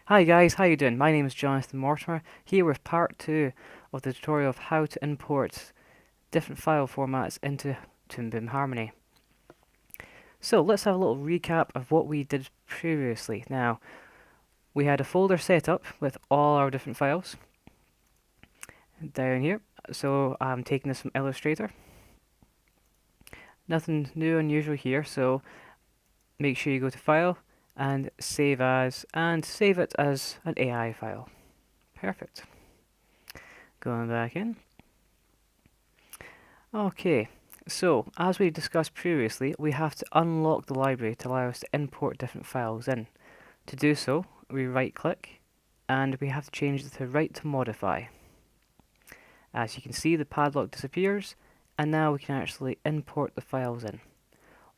Hi guys, how you doing? My name is JMortimer, here with part 2 of the tutorial of how to import different file formats into Toon Boom Harmony. So let's have a little recap of what we did previously. Now, we had a folder set up with all our different files down here. So I'm taking this from Illustrator. Nothing new or unusual here, so make sure you go to File and Save As, and save it as an AI file. Perfect. Going back in. Okay, so as we discussed previously, we have to unlock the library to allow us to import different files in. To do so, we right click and we have to change it to Write to Modify. As you can see, the padlock disappears and now we can actually import the files in.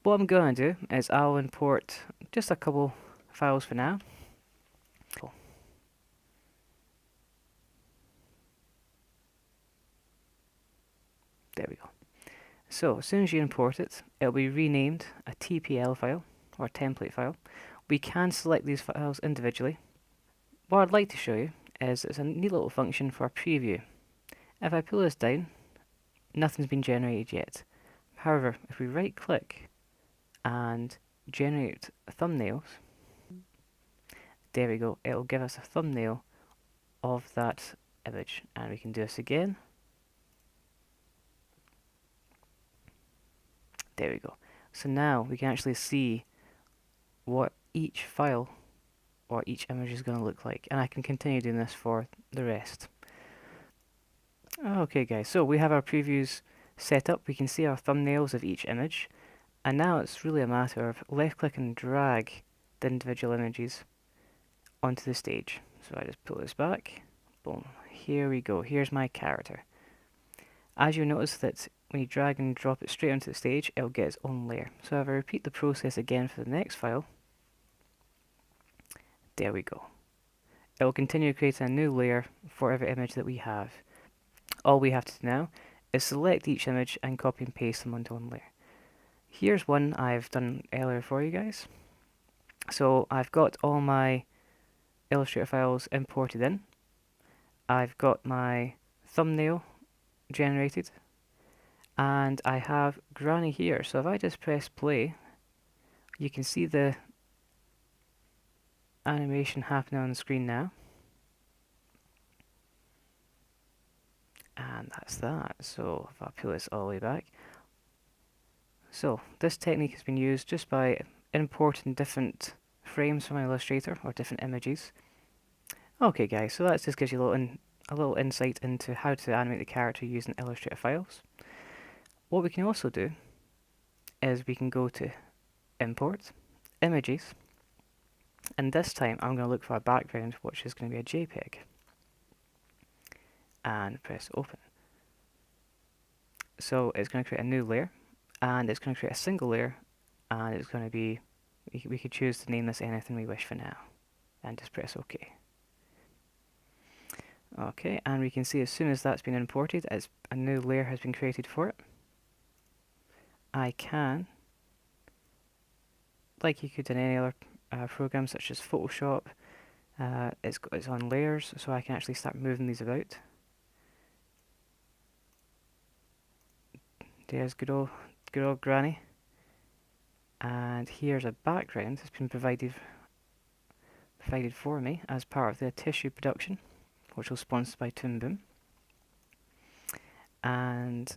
What I'm going to do is I'll import just a couple files for now. There we go. So as soon as you import it, it'll be renamed a TPL file or template file. We can select these files individually. What I'd like to show you is it's a neat little function for a preview. If I pull this down, nothing's been generated yet. However, if we right click and generate thumbnails, there we go, it'll give us a thumbnail of that image. And we can do this again. There we go. So now we can actually see what each file or each image is going to look like. And I can continue doing this for the rest. Okay guys, so we have our previews set up. We can see our thumbnails of each image. And now it's really a matter of left click and drag the individual images onto the stage. So I just pull this back. Boom. Here we go. Here's my character. As you notice that when you drag and drop it straight onto the stage, it'll get its own layer. So if I repeat the process again for the next file, there we go. It will continue creating a new layer for every image that we have. All we have to do now is select each image and copy and paste them onto one layer. Here's one I've done earlier for you guys. So I've got all my Illustrator files imported in. I've got my thumbnail generated. And I have Granny here. So if I just press play, you can see the animation happening on the screen now. And that's that. So if I pull this all the way back. So this technique has been used just by importing different frames from Illustrator or different images. Okay guys, so that just gives you a little insight into how to animate the character using Illustrator files. What we can also do is we can go to Import, Images, and this time I'm going to look for a background which is going to be a JPEG. And press Open. So it's going to create a new layer, and it's going to create a single layer, and it's going to be, we could choose to name this anything we wish for now, and just press OK. Okay, and we can see as soon as that's been imported, as a new layer has been created for it. I can, like you could in any other program such as Photoshop, it's on layers, so I can actually start moving these about. There's good old Granny. And here's a background that's been provided for me as part of the tissue production, which was sponsored by Toon Boom. And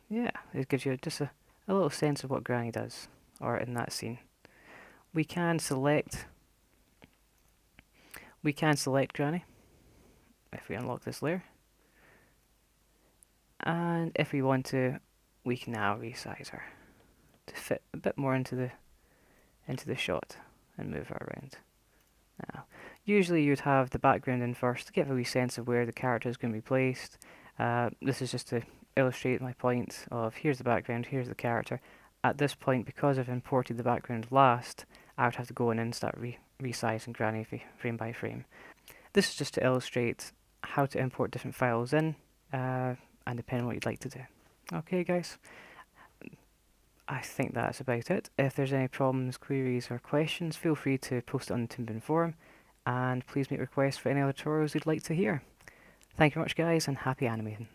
yeah, it gives you just a little sense of what Granny does, or in that scene. We can select Granny if we unlock this layer. And if we want to, we can now resize her to fit a bit more into the shot and move her around. Now, usually you'd have the background in first to get a wee sense of where the character is going to be placed. This is just to illustrate my point of here's the background, here's the character. At this point, because I've imported the background last, I would have to go in and start resizing Granny frame by frame. This is just to illustrate how to import different files in, and depending on what you'd like to do. Okay guys, I think that's about it. If there's any problems, queries or questions, feel free to post it on the Toon Boom forum, and please make requests for any other tutorials you'd like to hear. Thank you very much, guys, and happy animating.